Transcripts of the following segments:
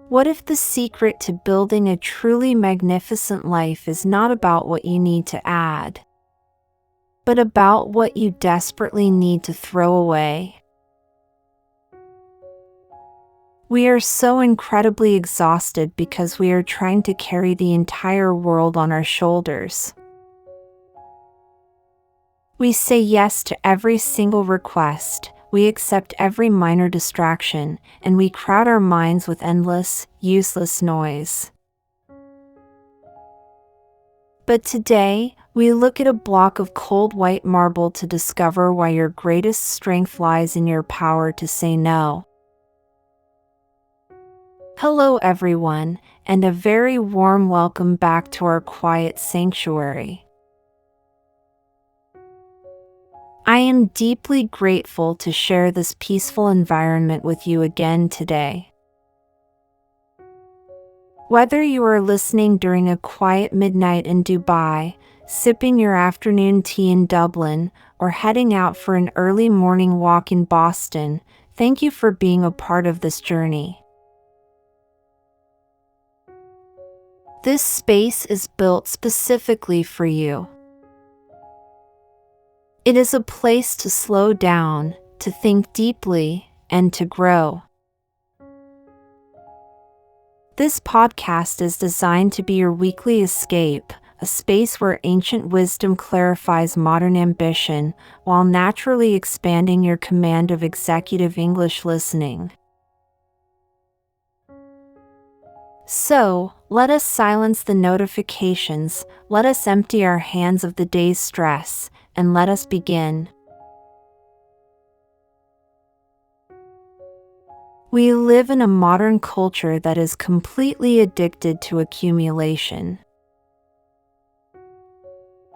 What if the secret to building a truly magnificent life is not about what you need to add, but about what you desperately need to throw away? We are so incredibly exhausted because we are trying to carry the entire world on our shoulders. We say yes to every single request, we accept every minor distraction, and we crowd our minds with endless, useless noise. But today, we look at a block of cold white marble to discover why your greatest strength lies in your power to say no. Hello everyone, and a very warm welcome back to our quiet sanctuary. I am deeply grateful to share this peaceful environment with you again today. Whether you are listening during a quiet midnight in Dubai, sipping your afternoon tea in Dublin, or heading out for an early morning walk in Boston, thank you for being a part of this journey. This space is built specifically for you. It is a place to slow down, to think deeply, and to grow. This podcast is designed to be your weekly escape, a space where ancient wisdom clarifies modern ambition, while naturally expanding your command of executive English listening. So, let us silence the notifications, let us empty our hands of the day's stress, and let us begin. We live in a modern culture that is completely addicted to accumulation.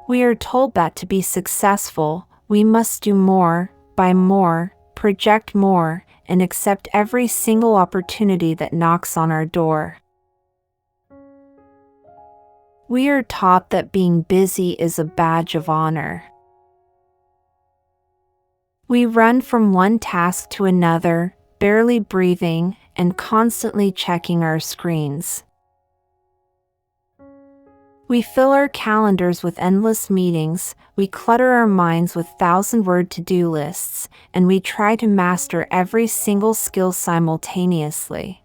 We are told that to be successful, we must do more, buy more, project more, and accept every single opportunity that knocks on our door. We are taught that being busy is a badge of honor. We run from one task to another, barely breathing, and constantly checking our screens. We fill our calendars with endless meetings, we clutter our minds with 1,000-word to-do lists, and we try to master every single skill simultaneously.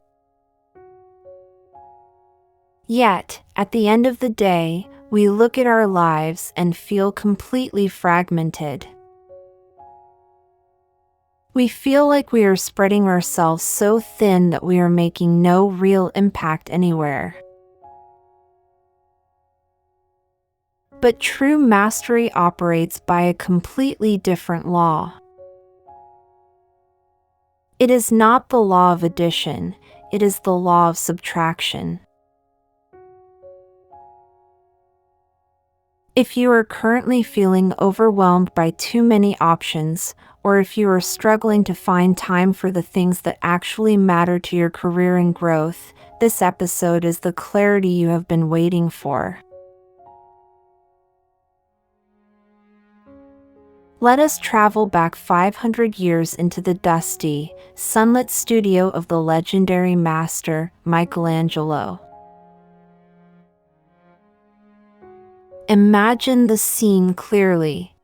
Yet, at the end of the day, we look at our lives and feel completely fragmented. We feel like we are spreading ourselves so thin that we are making no real impact anywhere. But true mastery operates by a completely different law. It is not the law of addition, it is the law of subtraction. If you are currently feeling overwhelmed by too many options, or if you are struggling to find time for the things that actually matter to your career and growth, this episode is the clarity you have been waiting for. Let us travel back 500 years into the dusty, sunlit studio of the legendary master, Michelangelo. Imagine the scene clearly.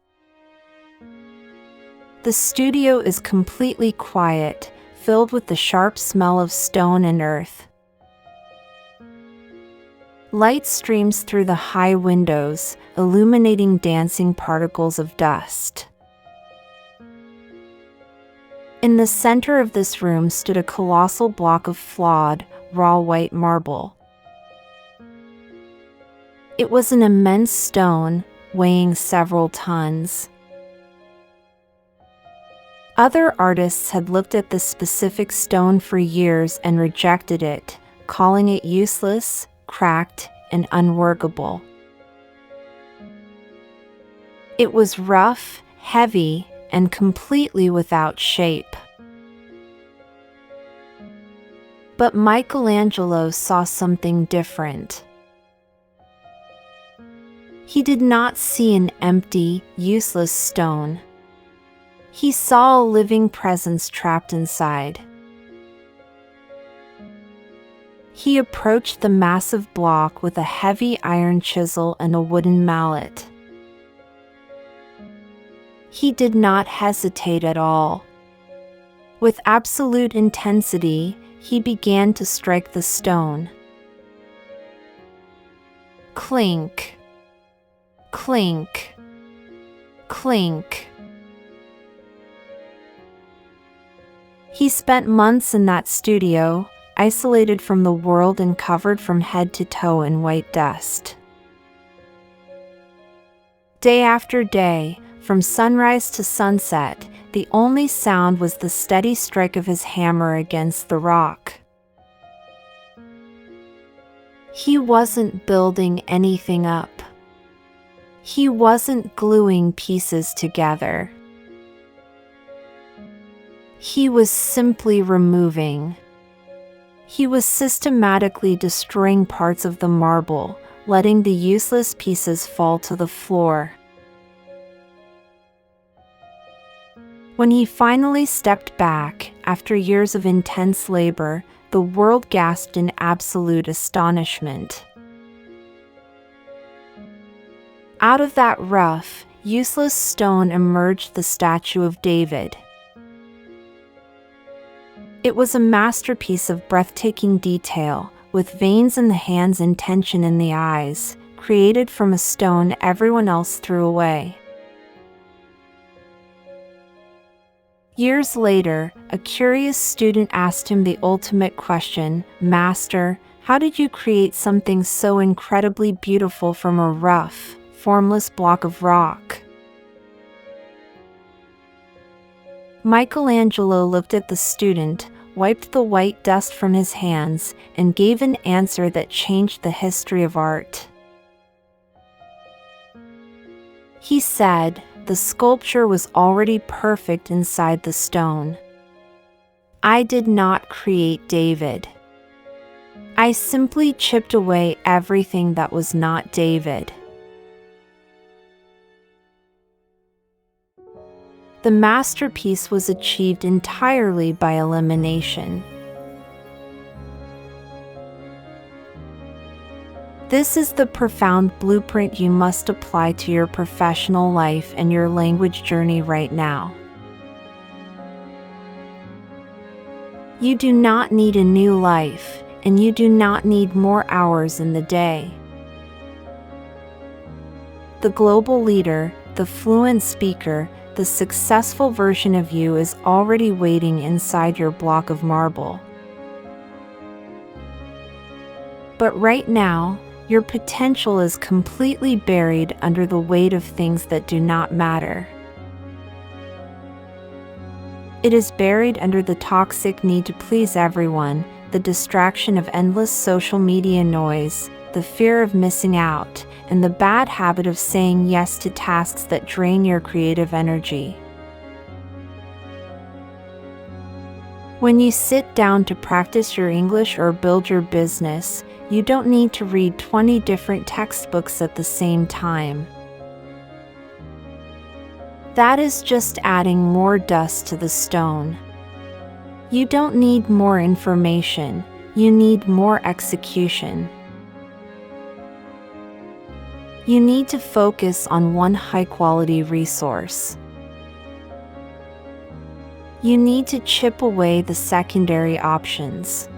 The studio is completely quiet, filled with the sharp smell of stone and earth. Light streams through the high windows, illuminating dancing particles of dust. In the center of this room stood a colossal block of flawed, raw white marble. It was an immense stone, weighing several tons. Other artists had looked at this specific stone for years and rejected it, calling it useless, cracked, and unworkable. It was rough, heavy, and completely without shape. But Michelangelo saw something different. He did not see an empty, useless stone. He saw a living presence trapped inside. He approached the massive block with a heavy iron chisel and a wooden mallet. He did not hesitate at all. With absolute intensity, he began to strike the stone. Clink, clink, clink. He spent months in that studio, isolated from the world and covered from head to toe in white dust. Day after day, from sunrise to sunset, the only sound was the steady strike of his hammer against the rock. He wasn't building anything up. He wasn't gluing pieces together. He was simply removing. He was systematically destroying parts of the marble, letting the useless pieces fall to the floor. When he finally stepped back, after years of intense labor, the world gasped in absolute astonishment. Out of that rough, useless stone emerged the statue of David. It was a masterpiece of breathtaking detail, with veins in the hands and tension in the eyes, created from a stone everyone else threw away. Years later, a curious student asked him the ultimate question, "Master, how did you create something so incredibly beautiful from a rough, formless block of rock?" Michelangelo looked at the student, wiped the white dust from his hands, and gave an answer that changed the history of art. He said, "The sculpture was already perfect inside the stone. I did not create David. I simply chipped away everything that was not David." The masterpiece was achieved entirely by elimination. This is the profound blueprint you must apply to your professional life and your language journey right now. You do not need a new life, and you do not need more hours in the day. The global leader, the fluent speaker, the successful version of you is already waiting inside your block of marble. But right now, your potential is completely buried under the weight of things that do not matter. It is buried under the toxic need to please everyone, the distraction of endless social media noise, the fear of missing out, and the bad habit of saying yes to tasks that drain your creative energy. When you sit down to practice your English or build your business, you don't need to read 20 different textbooks at the same time. That is just adding more dust to the stone. You don't need more information, you need more execution. You need to focus on one high-quality resource. You need to chip away the secondary options.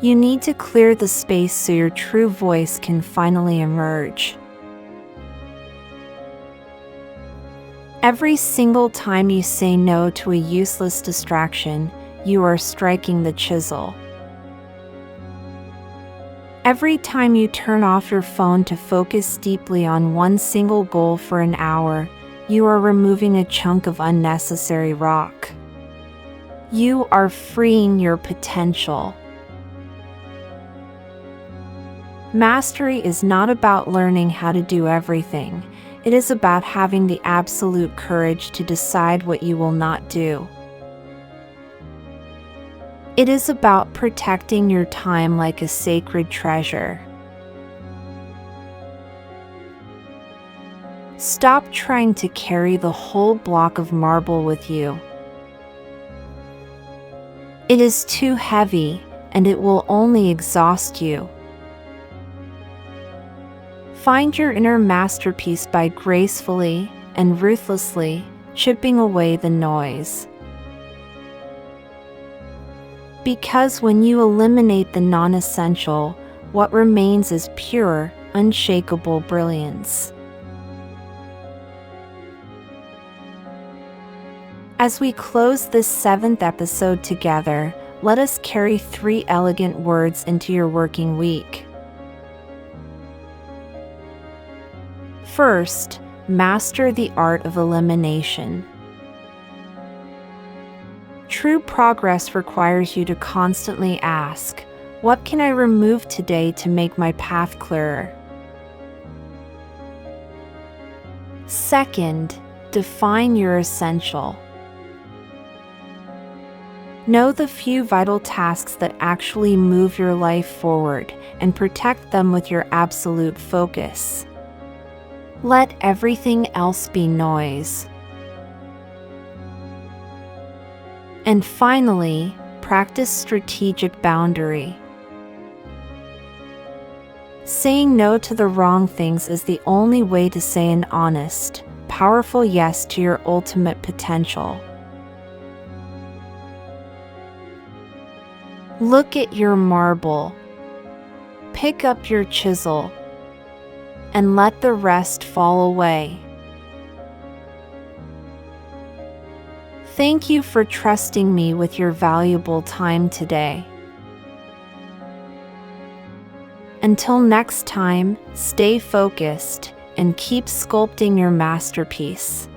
You need to clear the space so your true voice can finally emerge. Every single time you say no to a useless distraction, you are striking the chisel. Every time you turn off your phone to focus deeply on one single goal for an hour, you are removing a chunk of unnecessary rock. You are freeing your potential. Mastery is not about learning how to do everything. It is about having the absolute courage to decide what you will not do. It is about protecting your time like a sacred treasure. Stop trying to carry the whole block of marble with you. It is too heavy, and it will only exhaust you. Find your inner masterpiece by gracefully and ruthlessly chipping away the noise. Because when you eliminate the non-essential, what remains is pure, unshakable brilliance. As we close this 7th episode together, let us carry 3 elegant words into your working week. First, master the art of elimination. True progress requires you to constantly ask, what can I remove today to make my path clearer? Second, define your essential. Know the few vital tasks that actually move your life forward and protect them with your absolute focus. Let everything else be noise. And finally, practice strategic boundary. Saying no to the wrong things is the only way to say an honest, powerful yes to your ultimate potential. Look at your marble. Pick up your chisel. And let the rest fall away. Thank you for trusting me with your valuable time today. Until next time, stay focused and keep sculpting your masterpiece.